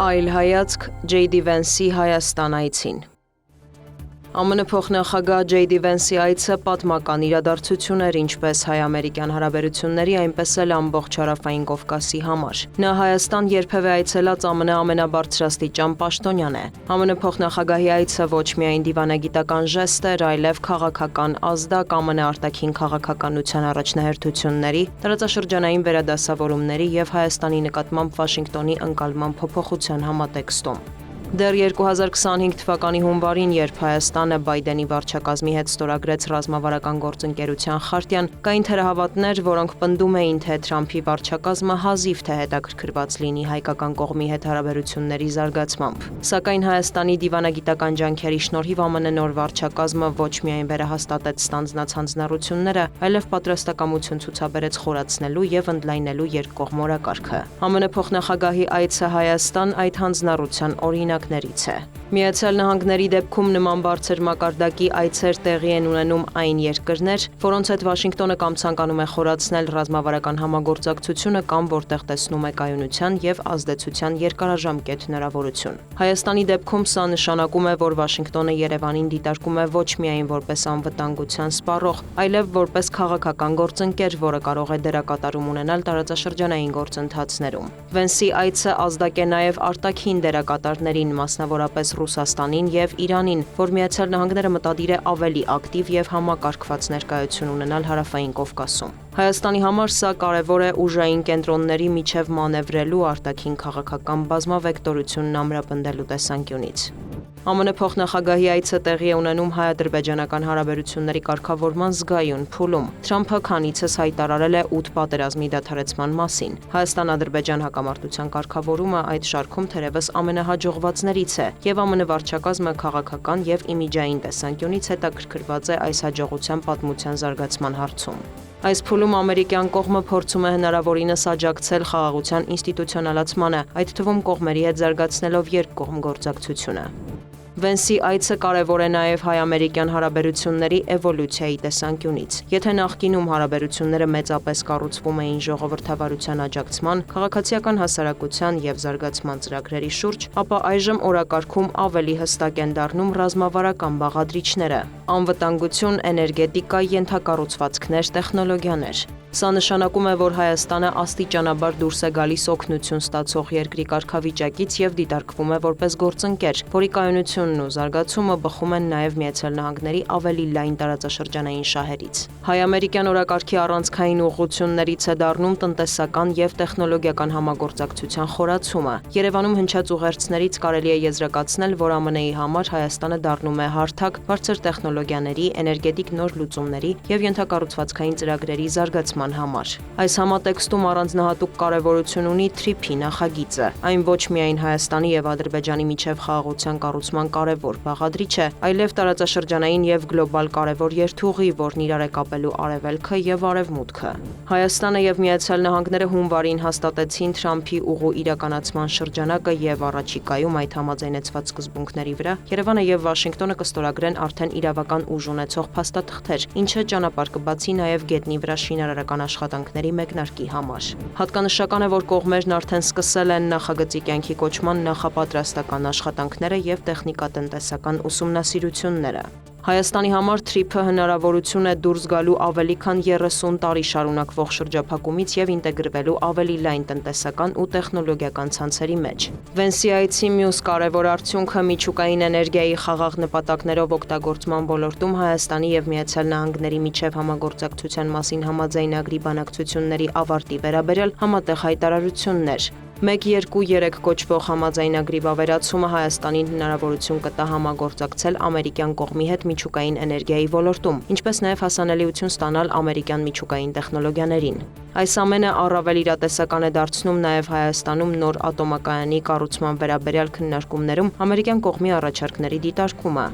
Այլ հայացք J.D. Vance-ի Հայաստան այցին։ ԱՄՆ փոխնախագահ J.D. Vance-ի այցը պատմական իրադարձություն էր ինչպես հայ-ամերիկյան հարաբերությունների, այնպես էլ ամբողջ հարավային Կովկասի համար։ Նա Հայաստան երբևէ այցելած ԱՄՆ ամենաբարձրաստիճան պաշտոնյան է։ ԱՄՆ փոխնախագահի այցը ոչ միայն դիվանագիտական ժեստ էր, այլև քաղաքական ազդակ ԱՄՆ արտաքին քաղաքականության առաջնահերթությունների, տարածաշրջանային վերադասավորումների և Հայաստանի նկատմամբ Վաշինգտոնի ընկալման փոփոխության համատեքստում։ Դեռ 2025 թվականի հունվարին, երբ Հայաստանը Բայդենի վարչակազմի հետ ստորագրեց ռազմավարական գործընկերության խարտիան, կային թերահավատներ, որոնք պնդում էին, թե Թրամփի վարչակազմը հազիվ թե հետաքրքրված լինի հայկական կողմի հետ հարաբերությունների զարգացմամբ։ Սակայն Հայաստանի դիվանագիտական ջանքերի շնորհիվ ԱՄՆ նոր վարչակազմը ոչ միայն վերահաստատեց ստանձնած հանձնառությունները, այլև պատրաստակամություն ցուցաբերեց խորացնելու և ընդլայնելու երկկողմ օրակարգը։ ԱՄՆ փոխնախագահի այցը Հայաստան այդ հանձնառության օրինակ Միացյալ Նահանգների դեպքում նման բարձր մակարդակի այցեր տեղի են ունենում այն երկրներ, որոնց հետ Վաշինգտոնը կամ ցանկանում է խորացնել ռազմավարական համագործակցությունը կամ որտեղ տեսնում է կայունության և ազդեցության երկարաժամկետ հնարավորություն։ Հայաստանի դեպքում սա նշանակում է, որ Վաշինգտոնը Երևանին դիտարկում է ոչ միայն որպես անվտանգության սպառող, այլև որպես քաղաքական գործընկեր, որը կարող է դերակատարում ունենալ տարածաշրջանային գործընթացներում։ Վենսի այցը ազդակ է նաև արտաքին դերակատարներին, մասնավորապես Ռուսաստանին և Իրանին, որ Միացյալ Նահանգները մտադիր է ավելի ակտիվ և համակարգված ներկայություն ունենալ Հարավային Կովկասում։ Հայաստանի համար սա կարևոր է ուժային կենտրոնների միջև մանևրելու, արտաքին քաղաքական բազմավեկտորությունն ամրապնդելու տեսանկյունից։ ԱՄՆ փոխնախագահի այցը տեղի է ունենում հայ-ադրբեջանական հարաբերությունների կարգավորման զգայուն փուլում։ Թրամփը քանիցս հայտարարել է 8 պատերազմի դադարեցման մասին։ Հայաստան-Ադրբեջան հակամարտության կարգավորումը այդ շարքում թերևս ամենահաջողվածներից է, և ԱՄՆ վարչակազմը քաղաքական և իմիջային տեսանկյունից հետաքրքրված է այս հաջողության պատմության զարգացման հարցում։ Այս փուլում ամերիկյան կողմը փորձում է հնարավորինս աջակցել խաղաղության ինստիտուցիոնալացմանը, այդ թվում կողմերի հետ զարգացնելով երկկողմ գործակցությունը։ Վենսի այցը կարևոր է նաև հայ-ամերիկյան հարաբերությունների էվոլյուցիայի տեսանկյունից։ Եթե նախկինում հարաբերությունները մեծապես կառուցվում էին ժողովրդավարության աջակցման, քաղաքացիական հասարակության և զարգացման ծրագրերի շուրջ, ապա այժմ օրակարգում ավելի հստակ են դառնում ռազմավարական բաղադրիչները՝ անվտանգություն, էներգետիկա, ենթակառուցվածքներ, տեխնոլոգիաներ։ Սա նշանակում է, որ Հայաստանը աստիճանաբար դուրս է գալիս օգնություն ստացող երկրի կարգավիճակից և դիտարկվում է որպես գործընկեր, որի կայունությունն ու զարգացումը բխում են նաև Միացյալ Նահանգների ավելի լայն տարածաշրջանային շահերից։ Հայ-ամերիկյան օրակարգի առանցքային ուղղություններից է դառնում տնտեսական և տեխնոլոգիական համագործակցության խորացումը։ Երևանում հնչած ուղերձներից կարելի է եզրակացնել, որ ԱՄՆ-ի համար Հայաստանը դառնում է հարթակ բարձր տեխնոլոգիաների, էներգետիկ նոր լուծումների և ենթակառուցվածքային ծրագրերի զարգացման համար։ Այս համատեքստում առանձնահատուկ կարևորություն ունի TRIP-ի նախագիծը։ Այն ոչ միայն Հայաստանի և Ադրբեջանի միջև խաղաղության կառուցման կարևոր բաղադրիչ է, այլև տարածաշրջանային և գլոբալ կարևոր երթուղի, որն իրար է կապելու Արևելքը և Արևմուտքը։ Հայաստանը և Միացյալ Նահանգները հունվարին հաստատեցին Թրամփի ուղու իրականացման շրջանակը և առաջիկայում այդ համաձայնեցված սկզբունքների վրա Երևանը և Վաշինգտոնը կստորագրեն արդեն իրավական ուժ ունեցող փաստաթղթեր, ինչը ճանապարհ կբացի նաև գետնի վրա շինարարական աշխատանքների մեկնարկի համար։ Հատկանշական է, որ կողմերն արդեն սկսել են նախագծի կյանքի կոչման նախապատրաստական աշխատանքները և տեխնիկատնտեսական ուսումնասիրությունները։ Հայաստանի համար TRIP-ը հնարավորություն է դուրս գալու ավելի քան 30 տարի շարունակվող շրջափակումից և ինտեգրվելու ավելի լայն տնտեսական ու տեխնոլոգիական ցանցերի մեջ։ Վենսի այցի մյուս կարևոր արդյունքը միջուկային էներգիայի խաղաղ նպատակներով օգտագործման ոլորտում Հայաստանի և Միացյալ Նահանգների միջև համագործակցության մասին համաձայնագրի բանակցությունների ավարտի վերաբերյալ համատեղ հայտարարություններ։ 1-2-3 կոչվող համաձայնագրի վավերացումը Հայաստանին հնարավորություն կտա համագործակցել ամերիկյան կողմի հետ միջուկային էներգիայի ոլորտում, ինչպես նաև հասանելիություն ստանալ ամերիկյան միջուկային տեխնոլոգիաներին։ Այս ամենը առավել իրատեսական է դարձնում նաև Հայաստանում նոր ատոմակայանի կառուցման վերաբերյալ քննարկումներում ամերիկյան կողմի առաջարկների դիտարկումը։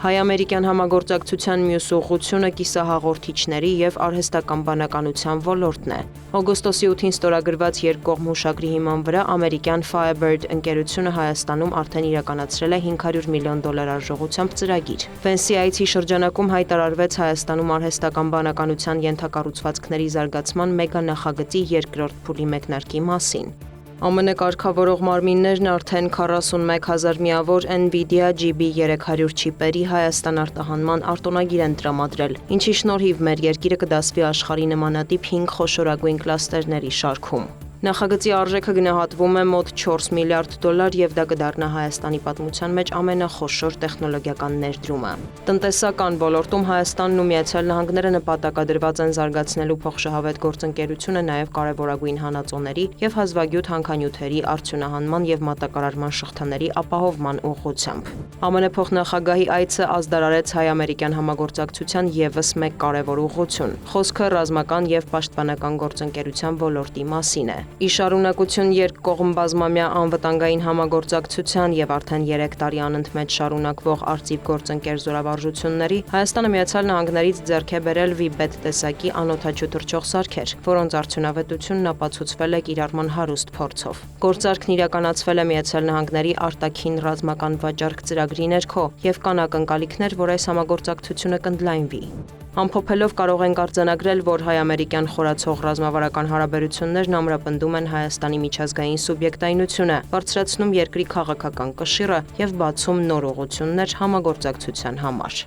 Հայ-ամերիկյան համագործակցության մյուս ուղղությունը կիսահաղորդիչների և արհեստական բանականության ոլորտն է։ Օգոստոսի 8-ին ստորագրված երկկողմ հուշագրի հիման վրա ամերիկյան Firebird ընկերությունը Հայաստանում արդեն իրականացրել է $500 միլիոն արժողությամբ ծրագիր։ Վենսի այցի շրջանակում հայտարարվեց Հայաստանում արհեստական բանականության ենթակառուցվածքների զարգացման մեգանախագծի երկրորդ փուլի մեկնարկի մասին։ ԱՄՆ կարգավորող մարմիններն արդեն 41,000 միավոր NVIDIA GB300 չիպերի Հայաստան արտահանման արտոնագիր են տրամադրել, ինչի շնորհիվ մեր երկիրը կդասվի աշխարհի նմանատիպ 5 խոշորագույն կլաստերների շարքում։ Նախագծի արժեքը գնահատվում է մոտ 4 միլիարդ դոլար եւ դա կդառնա Հայաստանի պատմության մեջ ամենախոշոր տեխնոլոգիական ներդրումը։ Տնտեսական ոլորտում Հայաստանն ու Միացյալ Նահանգները նպատակադրված են զարգացնելու փոխշահավետ գործընկերությունը նաեւ կարևորագույն հանածոների եւ հազվագյուտ հանքանյութերի արդյունահանման եւ մատակարարման շղթաների ապահովման ուղղությամբ։ ԱՄՆ փոխնախագահի այցը ազդարարեց հայ-ամերիկյան համագործակցության եւս մեկ կարևոր ուղղություն։ Խոսքը ռազմական եւ պաշտպանական գործընկերության ոլորտի մասին է։ Ի շարունակություն երկկողմ բազմամյա անվտանգային համագործակցության եւ արդեն 3 տարի անընդմեջ շարունակվող արծիվ գործընկեր զորավարժությունների Հայաստանը Միացյալ Նահանգներից ձեռք է բերել VBET տեսակի անօդաչու թռչող սարքեր, որոնց արդյունավետությունն ապացուցվել է կիրառման հարուստ փորձով։ Գործարքն իրականացվել է Միացյալ Նահանգների արտաքին ռազմական վաճառք ծրագրի ներքո եւ կան ակնկալիքներ, որ այս համագործակցությունը կընդլայնվի։ Ամփոփելով կարող ենք արձանագրել, որ հայ-ամերիկյան խորացող ռազմավարական հարաբերություններն ամրապնդում են Հայաստանի միջազգային սուբյեկտայնությունը, բարձրացնում երկրի քաղաքական կշիռը եւ բացում նոր ուղղություններ համագործակցության համար։